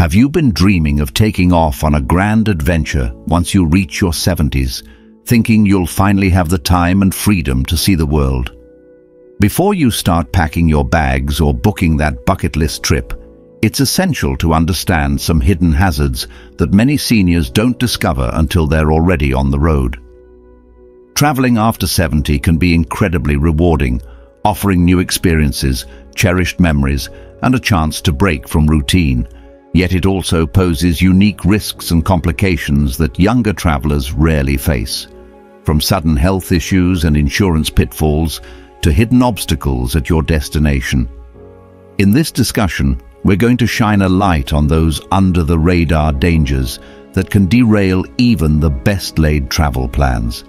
Have you been dreaming of taking off on a grand adventure once you reach your 70s, thinking you'll finally have the time and freedom to see the world? Before you start packing your bags or booking that bucket list trip, it's essential to understand some hidden hazards that many seniors don't discover until they're already on the road. Traveling after 70 can be incredibly rewarding, offering new experiences, cherished memories, and a chance to break from routine. Yet it also poses unique risks and complications that younger travelers rarely face. From sudden health issues and insurance pitfalls to hidden obstacles at your destination. In this discussion, we're going to shine a light on those under-the-radar dangers that can derail even the best-laid travel plans.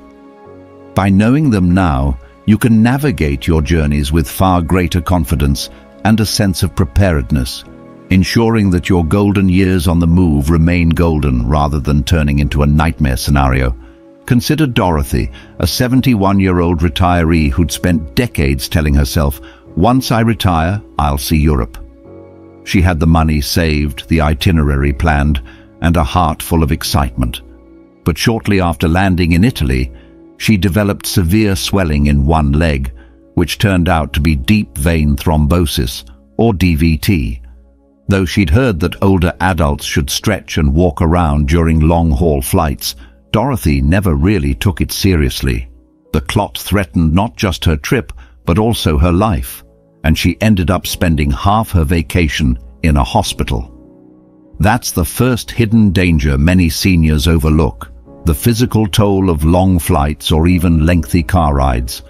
By knowing them now, you can navigate your journeys with far greater confidence and a sense of preparedness, ensuring that your golden years on the move remain golden rather than turning into a nightmare scenario. Consider Dorothy, a 71-year-old retiree who'd spent decades telling herself, "Once I retire, I'll see Europe." She had the money saved, the itinerary planned, and a heart full of excitement. But shortly after landing in Italy, she developed severe swelling in one leg, which turned out to be deep vein thrombosis, or DVT. Though she'd heard that older adults should stretch and walk around during long-haul flights, Dorothy never really took it seriously. The clot threatened not just her trip, but also her life, and she ended up spending half her vacation in a hospital. That's the first hidden danger many seniors overlook, the physical toll of long flights or even lengthy car rides.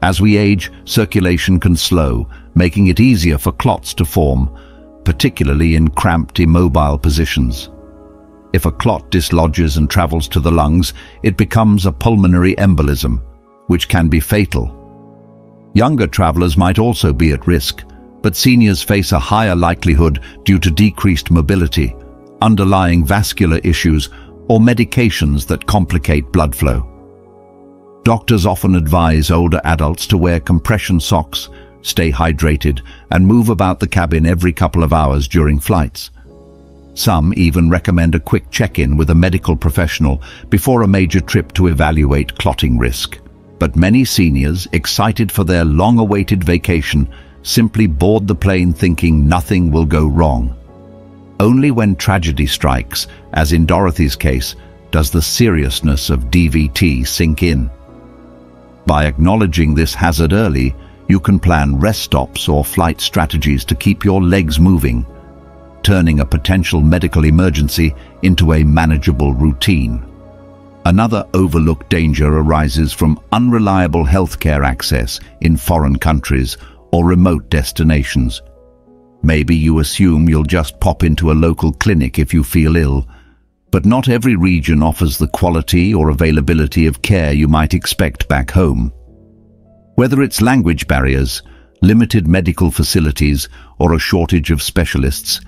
As we age, circulation can slow, making it easier for clots to form, particularly in cramped, immobile positions. If a clot dislodges and travels to the lungs, it becomes a pulmonary embolism, which can be fatal. Younger travelers might also be at risk, but seniors face a higher likelihood due to decreased mobility, underlying vascular issues, or medications that complicate blood flow. Doctors often advise older adults to wear compression socks, stay hydrated, and move about the cabin every couple of hours during flights. Some even recommend a quick check-in with a medical professional before a major trip to evaluate clotting risk. But many seniors, excited for their long-awaited vacation, simply board the plane thinking nothing will go wrong. Only when tragedy strikes, as in Dorothy's case, does the seriousness of DVT sink in. By acknowledging this hazard early, you can plan rest stops or flight strategies to keep your legs moving, turning a potential medical emergency into a manageable routine. Another overlooked danger arises from unreliable healthcare access in foreign countries or remote destinations. Maybe you assume you'll just pop into a local clinic if you feel ill, but not every region offers the quality or availability of care you might expect back home. Whether it's language barriers, limited medical facilities, or a shortage of specialists,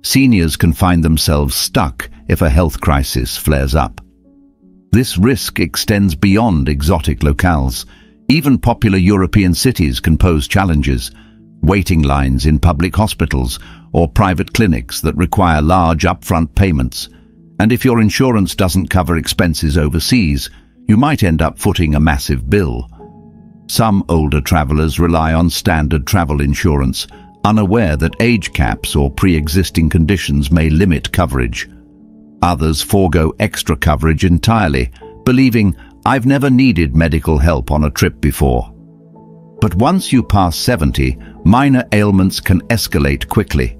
seniors can find themselves stuck if a health crisis flares up. This risk extends beyond exotic locales. Even popular European cities can pose challenges. Waiting lines in public hospitals or private clinics that require large upfront payments. And if your insurance doesn't cover expenses overseas, you might end up footing a massive bill. Some older travelers rely on standard travel insurance, unaware that age caps or pre-existing conditions may limit coverage. Others forego extra coverage entirely, believing, "I've never needed medical help on a trip before." But once you pass 70, minor ailments can escalate quickly.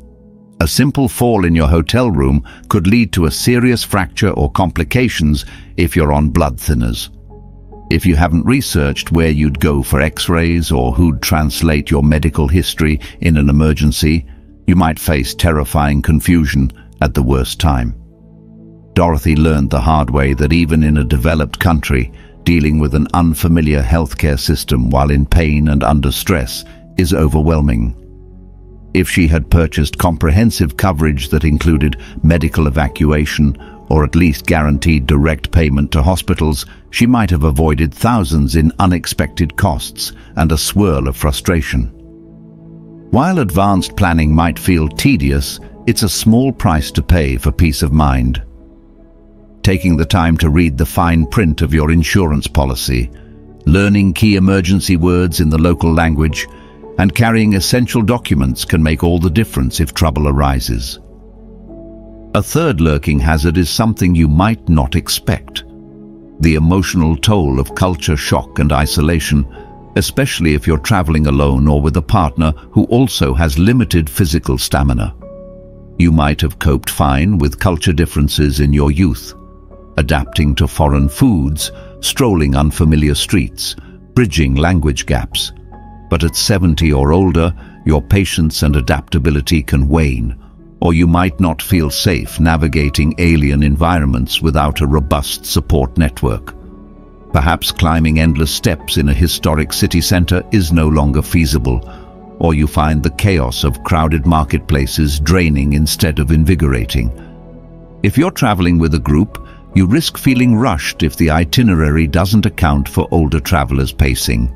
A simple fall in your hotel room could lead to a serious fracture or complications if you're on blood thinners. If you haven't researched where you'd go for x-rays or who'd translate your medical history in an emergency, you might face terrifying confusion at the worst time. Dorothy learned the hard way that even in a developed country, dealing with an unfamiliar healthcare system while in pain and under stress is overwhelming. If she had purchased comprehensive coverage that included medical evacuation or at least guaranteed direct payment to hospitals, she might have avoided thousands in unexpected costs and a swirl of frustration. While advanced planning might feel tedious, It's a small price to pay for peace of mind. Taking the time to read the fine print of your insurance policy, learning key emergency words in the local language, and carrying essential documents can make all the difference if trouble arises. A third lurking hazard is something you might not expect: the emotional toll of culture shock and isolation, especially if you're traveling alone or with a partner who also has limited physical stamina. You might have coped fine with culture differences in your youth, adapting to foreign foods, strolling unfamiliar streets, bridging language gaps. But at 70 or older, your patience and adaptability can wane, or you might not feel safe navigating alien environments without a robust support network. Perhaps climbing endless steps in a historic city center is no longer feasible, or you find the chaos of crowded marketplaces draining instead of invigorating. If you're traveling with a group, you risk feeling rushed if the itinerary doesn't account for older travelers' pacing.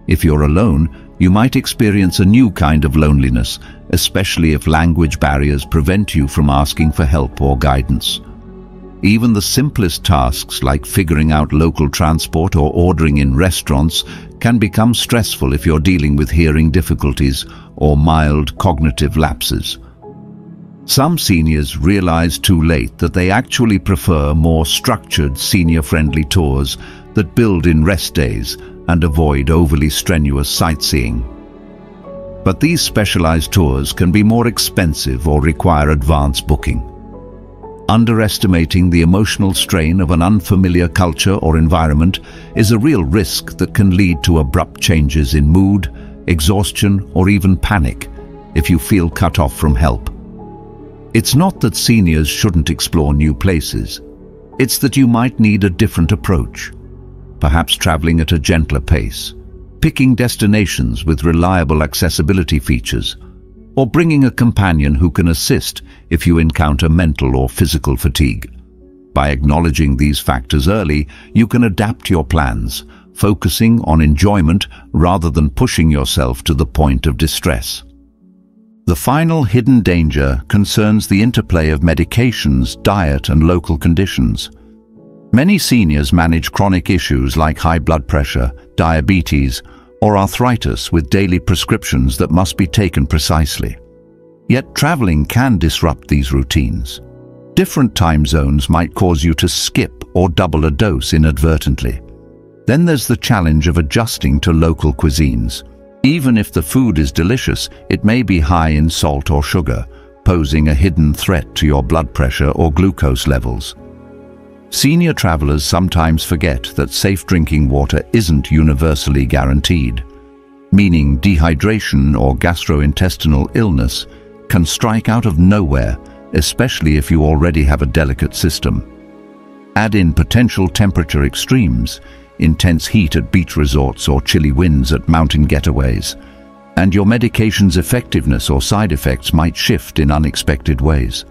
If you're alone, you might experience a new kind of loneliness, especially if language barriers prevent you from asking for help or guidance. Even the simplest tasks like figuring out local transport or ordering in restaurants can become stressful if you're dealing with hearing difficulties or mild cognitive lapses. Some seniors realize too late that they actually prefer more structured senior-friendly tours that build in rest days and avoid overly strenuous sightseeing. But these specialized tours can be more expensive or require advance booking. Underestimating the emotional strain of an unfamiliar culture or environment is a real risk that can lead to abrupt changes in mood, exhaustion, or even panic if you feel cut off from help. It's not that seniors shouldn't explore new places. It's that you might need a different approach, perhaps traveling at a gentler pace, picking destinations with reliable accessibility features, or bringing a companion who can assist if you encounter mental or physical fatigue. By acknowledging these factors early, you can adapt your plans, focusing on enjoyment rather than pushing yourself to the point of distress. The final hidden danger concerns the interplay of medications, diet, and local conditions. Many seniors manage chronic issues like high blood pressure, diabetes, or arthritis with daily prescriptions that must be taken precisely. Yet traveling can disrupt these routines. Different time zones might cause you to skip or double a dose inadvertently. Then there's the challenge of adjusting to local cuisines. Even if the food is delicious, it may be high in salt or sugar, posing a hidden threat to your blood pressure or glucose levels. Senior travelers sometimes forget that safe drinking water isn't universally guaranteed, meaning dehydration or gastrointestinal illness can strike out of nowhere, especially if you already have a delicate system. Add in potential temperature extremes, intense heat at beach resorts or chilly winds at mountain getaways, and your medication's effectiveness or side effects might shift in unexpected ways.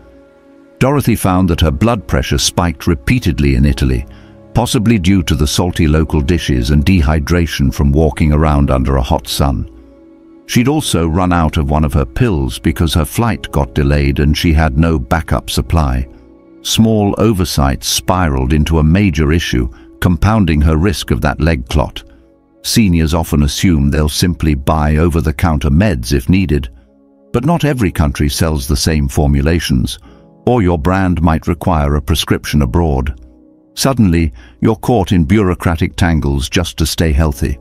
Dorothy found that her blood pressure spiked repeatedly in Italy, possibly due to the salty local dishes and dehydration from walking around under a hot sun. She'd also run out of one of her pills because her flight got delayed and she had no backup supply. Small oversights spiraled into a major issue, compounding her risk of that leg clot. Seniors often assume they'll simply buy over-the-counter meds if needed, but not every country sells the same formulations, or your brand might require a prescription abroad. Suddenly, you're caught in bureaucratic tangles just to stay healthy.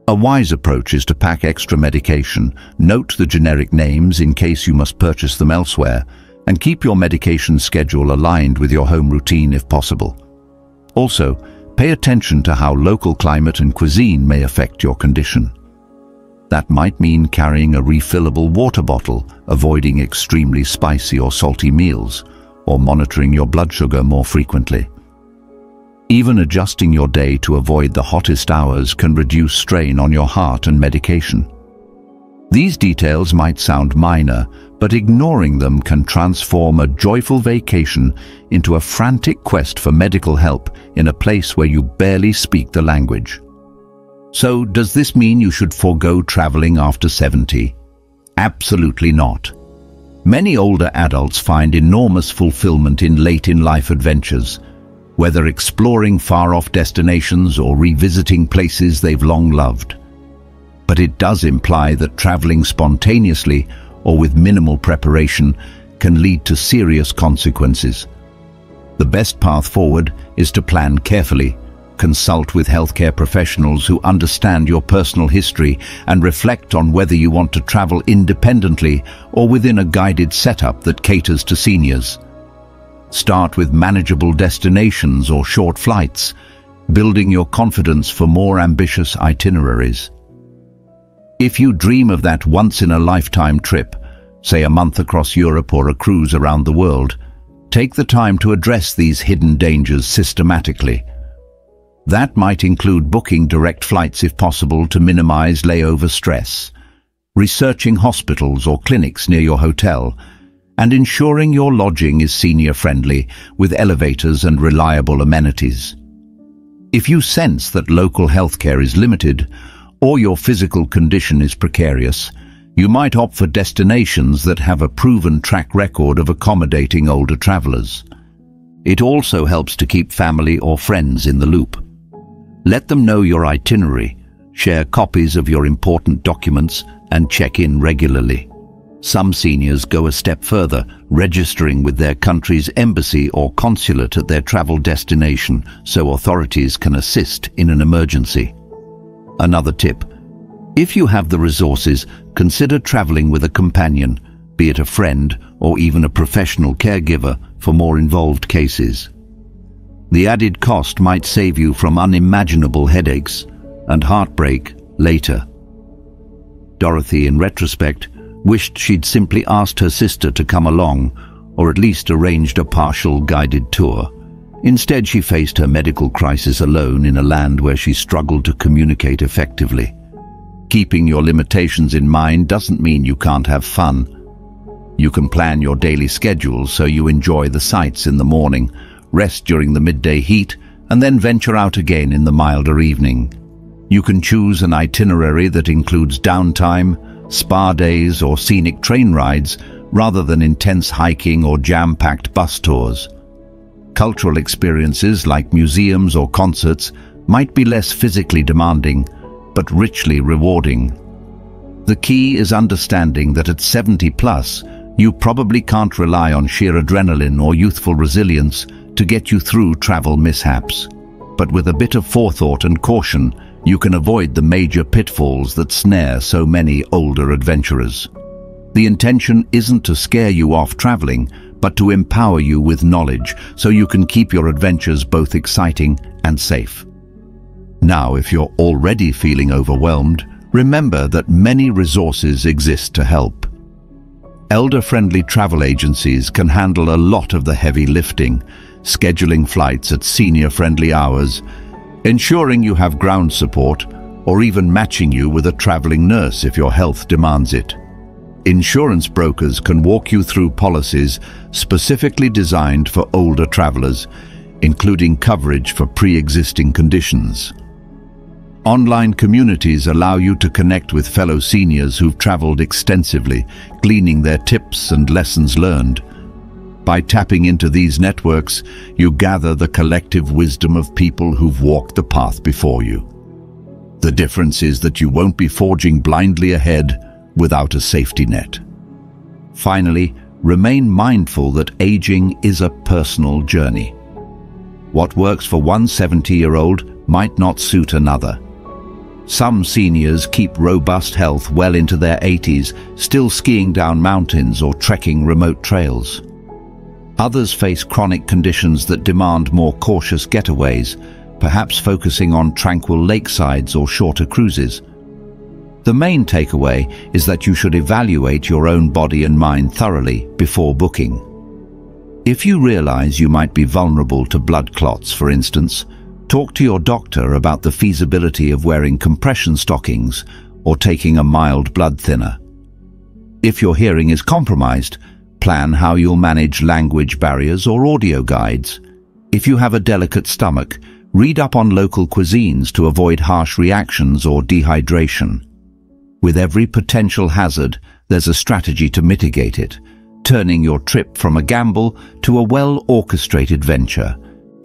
A wise approach is to pack extra medication, note the generic names in case you must purchase them elsewhere, and keep your medication schedule aligned with your home routine if possible. Also, pay attention to how local climate and cuisine may affect your condition. That might mean carrying a refillable water bottle, avoiding extremely spicy or salty meals, or monitoring your blood sugar more frequently. Even adjusting your day to avoid the hottest hours can reduce strain on your heart and medication. These details might sound minor, but ignoring them can transform a joyful vacation into a frantic quest for medical help in a place where you barely speak the language. So, does this mean you should forego traveling after 70? Absolutely not. Many older adults find enormous fulfillment in late-in-life adventures, whether exploring far-off destinations or revisiting places they've long loved. But it does imply that traveling spontaneously or with minimal preparation can lead to serious consequences. The best path forward is to plan carefully, consult with healthcare professionals who understand your personal history, and reflect on whether you want to travel independently or within a guided setup that caters to seniors. Start with manageable destinations or short flights, building your confidence for more ambitious itineraries. If you dream of that once-in-a-lifetime trip, say a month across Europe or a cruise around the world, take the time to address these hidden dangers systematically. That might include booking direct flights if possible to minimize layover stress, researching hospitals or clinics near your hotel, and ensuring your lodging is senior-friendly with elevators and reliable amenities. If you sense that local healthcare is limited or your physical condition is precarious, you might opt for destinations that have a proven track record of accommodating older travelers. It also helps to keep family or friends in the loop. Let them know your itinerary, share copies of your important documents, and check in regularly. Some seniors go a step further, registering with their country's embassy or consulate at their travel destination so authorities can assist in an emergency. Another tip: if you have the resources, consider traveling with a companion, be it a friend or even a professional caregiver for more involved cases. The added cost might save you from unimaginable headaches and heartbreak later. Dorothy, in retrospect, wished she'd simply asked her sister to come along, or at least arranged a partial guided tour. Instead, she faced her medical crisis alone in a land where she struggled to communicate effectively. Keeping your limitations in mind doesn't mean you can't have fun. You can plan your daily schedule so you enjoy the sights in the morning, rest during the midday heat, and then venture out again in the milder evening. You can choose an itinerary that includes downtime, spa days, or scenic train rides, rather than intense hiking or jam-packed bus tours. Cultural experiences like museums or concerts might be less physically demanding, but richly rewarding. The key is understanding that at 70+, you probably can't rely on sheer adrenaline or youthful resilience to get you through travel mishaps. But with a bit of forethought and caution, you can avoid the major pitfalls that snare so many older adventurers. The intention isn't to scare you off traveling, but to empower you with knowledge so you can keep your adventures both exciting and safe. Now, if you're already feeling overwhelmed, remember that many resources exist to help. Elder-friendly travel agencies can handle a lot of the heavy lifting, scheduling flights at senior-friendly hours, ensuring you have ground support, or even matching you with a traveling nurse if your health demands it. Insurance brokers can walk you through policies specifically designed for older travelers, including coverage for pre-existing conditions. Online communities allow you to connect with fellow seniors who've traveled extensively, gleaning their tips and lessons learned. By tapping into these networks, you gather the collective wisdom of people who've walked the path before you. The difference is that you won't be forging blindly ahead without a safety net. Finally, remain mindful that aging is a personal journey. What works for one 70-year-old might not suit another. Some seniors keep robust health well into their 80s, still skiing down mountains or trekking remote trails. Others face chronic conditions that demand more cautious getaways, perhaps focusing on tranquil lakesides or shorter cruises. The main takeaway is that you should evaluate your own body and mind thoroughly before booking. If you realize you might be vulnerable to blood clots, for instance, talk to your doctor about the feasibility of wearing compression stockings or taking a mild blood thinner. If your hearing is compromised, plan how you'll manage language barriers or audio guides. If you have a delicate stomach, read up on local cuisines to avoid harsh reactions or dehydration. With every potential hazard, there's a strategy to mitigate it. turning your trip from a gamble to a well-orchestrated venture.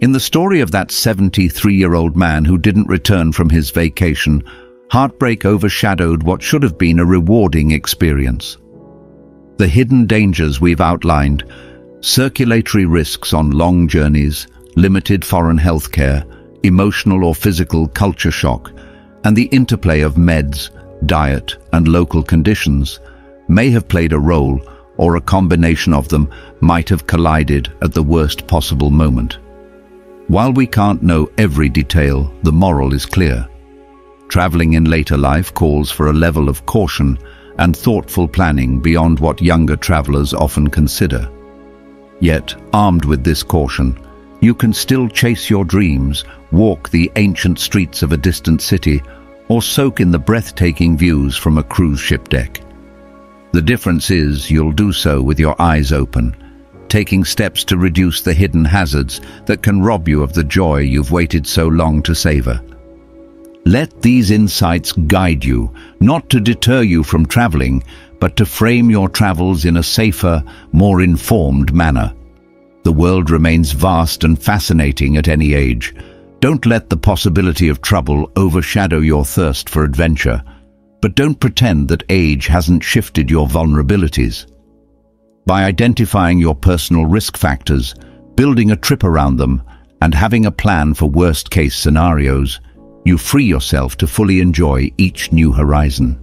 In the story of that 73-year-old man who didn't return from his vacation, heartbreak overshadowed what should have been a rewarding experience. The hidden dangers we've outlined, circulatory risks on long journeys, limited foreign healthcare, emotional or physical culture shock, and the interplay of meds, diet, and local conditions may have played a role, or a combination of them might have collided at the worst possible moment. While we can't know every detail, the moral is clear. Traveling in later life calls for a level of caution and thoughtful planning beyond what younger travelers often consider. Yet, armed with this caution, you can still chase your dreams, walk the ancient streets of a distant city, or soak in the breathtaking views from a cruise ship deck. The difference is you'll do so with your eyes open, taking steps to reduce the hidden hazards that can rob you of the joy you've waited so long to savor. Let these insights guide you, not to deter you from traveling, but to frame your travels in a safer, more informed manner. The world remains vast and fascinating at any age. Don't let the possibility of trouble overshadow your thirst for adventure, but don't pretend that age hasn't shifted your vulnerabilities. By identifying your personal risk factors, building a trip around them, and having a plan for worst-case scenarios, you free yourself to fully enjoy each new horizon.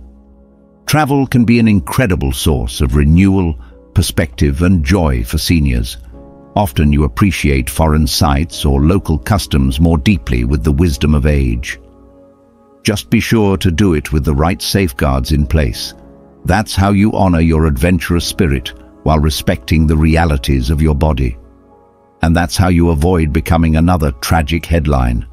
Travel can be an incredible source of renewal, perspective, and joy for seniors. Often you appreciate foreign sights or local customs more deeply with the wisdom of age. Just be sure to do it with the right safeguards in place. That's how you honor your adventurous spirit while respecting the realities of your body. And that's how you avoid becoming another tragic headline.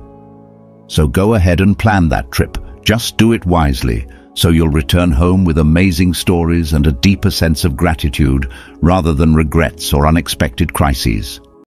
So go ahead and plan that trip. Just do it wisely, so you'll return home with amazing stories and a deeper sense of gratitude rather than regrets or unexpected crises.